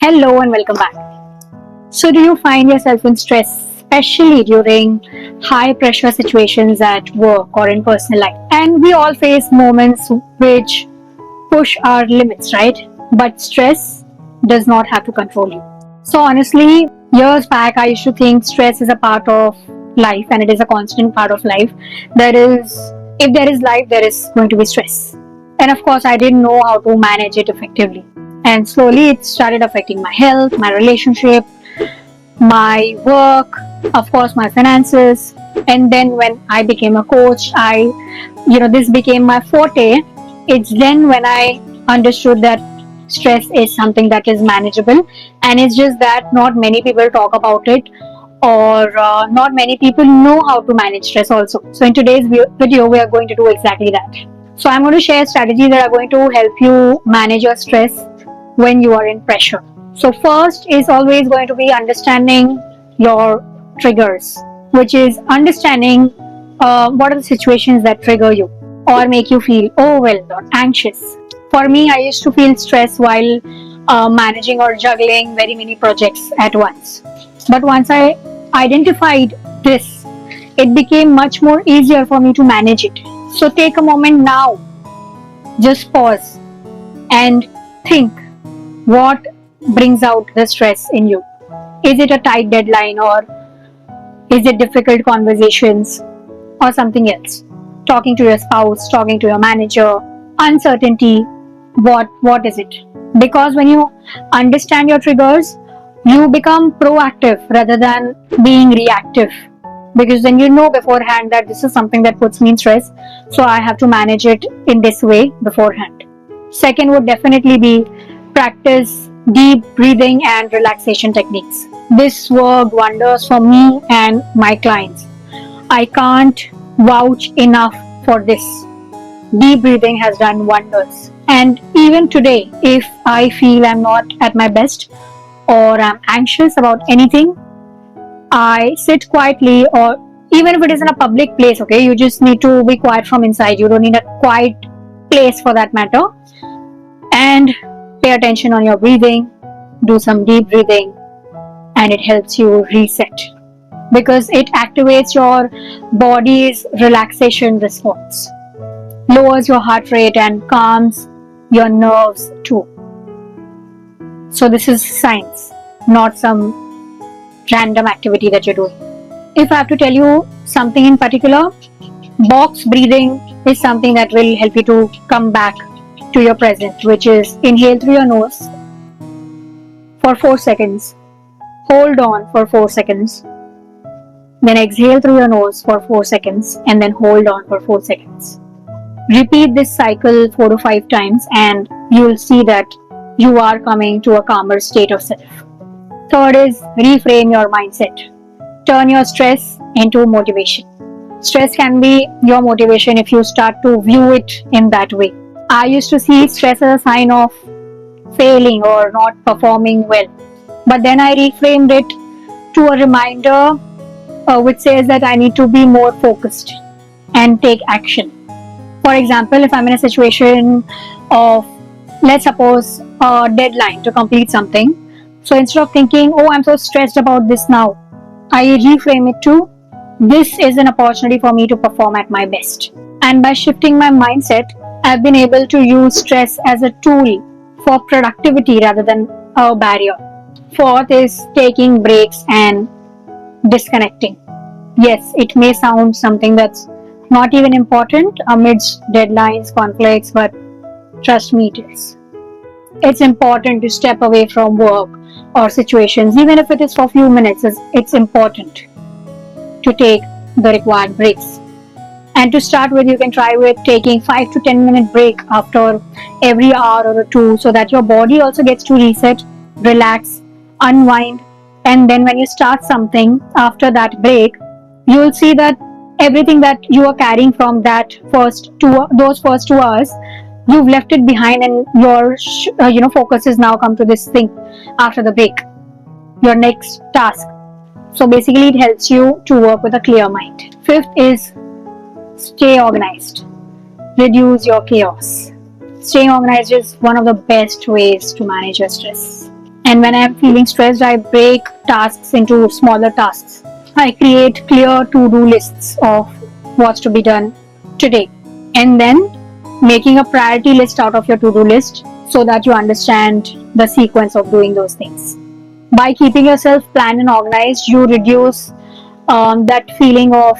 Hello and welcome back. So, do you find yourself in stress, especially during high pressure situations at work or in personal life? And we all face moments which push our limits, right? But stress does not have to control you. So, honestly, years back, I used to think stress is a part of life and it is a constant part of life. If there is life, there is going to be stress. And of course, I didn't know how to manage it effectively. And slowly it started affecting my health, my relationship, my work, of course, my finances. And then when I became a coach, this became my forte. It's then when I understood that stress is something that is manageable, and it's just that not many people talk about it, or not many people know how to manage stress also. So in today's video, we are going to do exactly that. So I'm going to share strategies that are going to help you manage your stress when you are in pressure. So first is always going to be understanding your triggers, which is understanding what are the situations that trigger you or make you feel overwhelmed or anxious. For me, I used to feel stress while managing or juggling very many projects at once. But once I identified this, it became much more easier for me to manage it. So take a moment now, just pause and think what brings out the stress in you. Is it a tight deadline, or is it difficult conversations, or something else? Talking to your spouse, talking to your manager, uncertainty, what is it? Because when you understand your triggers, you become proactive rather than being reactive, because then you know beforehand that this is something that puts me in stress, so I have to manage it in this way beforehand. Second would definitely be practice deep breathing and relaxation techniques. This worked wonders for me and my clients. I can't vouch enough for this. Deep breathing has done wonders. And even today, if I feel I'm not at my best or I'm anxious about anything, I sit quietly, or even if it is in a public place, okay, you just need to be quiet from inside. You don't need a quiet place for that matter. And pay attention on your breathing, do some deep breathing, and it helps you reset because it activates your body's relaxation response, lowers your heart rate, and calms your nerves too. So, this is science, not some random activity that you're doing. If I have to tell you something in particular, box breathing is something that will help you to come back to your present, which is inhale through your nose for 4 seconds, hold on for 4 seconds, then exhale through your nose for 4 seconds, and then hold on for 4 seconds. Repeat this cycle 4 to 5 times, and you'll see that you are coming to a calmer state of self. Third is reframe your mindset. Turn your stress into motivation. Stress can be your motivation if you start to view it in that way. I used to see stress as a sign of failing or not performing well. But then I reframed it to a reminder which says that I need to be more focused and take action. For example, if I'm in a situation of, let's suppose, a deadline to complete something. So instead of thinking, oh, I'm so stressed about this now, I reframe it to, this is an opportunity for me to perform at my best. And by shifting my mindset, I've been able to use stress as a tool for productivity rather than a barrier. Fourth is taking breaks and disconnecting. Yes, it may sound something that's not even important amidst deadlines, conflicts, but trust me, it is. It's important to step away from work or situations, even if it is for a few minutes. It's important to take the required breaks. And to start with, you can try with taking 5 to 10 minute break after every hour or two, so that your body also gets to reset, relax, unwind. And then when you start something after that break, you'll see that everything that you are carrying from those first 2 hours, you've left it behind, and your focus is now come to this thing after the break, your next task. So basically, it helps you to work with a clear mind. Fifth is stay organized. Reduce your chaos. Staying organized is one of the best ways to manage your stress. And when I'm feeling stressed, I break tasks into smaller tasks. I create clear to-do lists of what's to be done today. And then making a priority list out of your to-do list so that you understand the sequence of doing those things. By keeping yourself planned and organized, you reduce that feeling of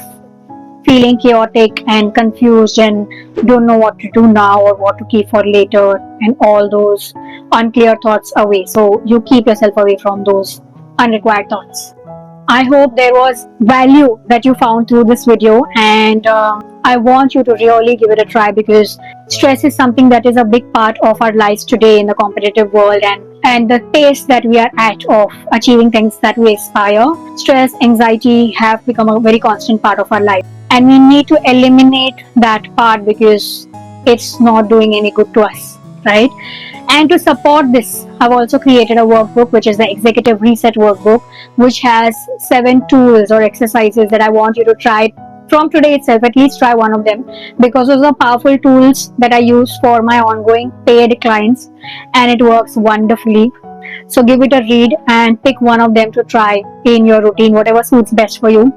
feeling chaotic and confused and don't know what to do now or what to keep for later, and all those unclear thoughts away. So you keep yourself away from those unrequired thoughts. I hope there was value that you found through this video, and I want you to really give it a try, because stress is something that is a big part of our lives today in the competitive world, and the pace that we are at of achieving things that we aspire. Stress, anxiety have become a very constant part of our life, and we need to eliminate that part because it's not doing any good to us, right? And to support this, I've also created a workbook, which is the Executive Reset Workbook, which has 7 tools or exercises that I want you to try from today itself. At least try one of them, because those are powerful tools that I use for my ongoing paid clients, and it works wonderfully. So give it a read and pick one of them to try in your routine, whatever suits best for you.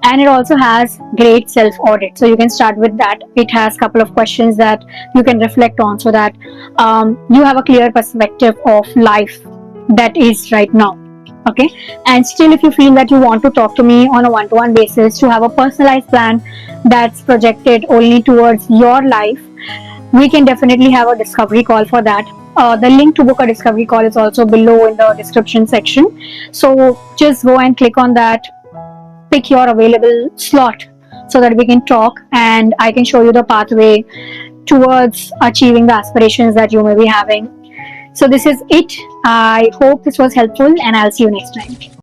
And it also has great self audit, so you can start with that. It has a couple of questions that you can reflect on, so that you have a clear perspective of life that is right now. Okay, and still, if you feel that you want to talk to me on a one-to-one basis to have a personalized plan that's projected only towards your life, we can definitely have a discovery call for that. The link to book a discovery call is also below in the description section, so just go and click on that, pick your available slot so that we can talk and I can show you the pathway towards achieving the aspirations that you may be having. So this is it. I hope this was helpful, and I'll see you next time.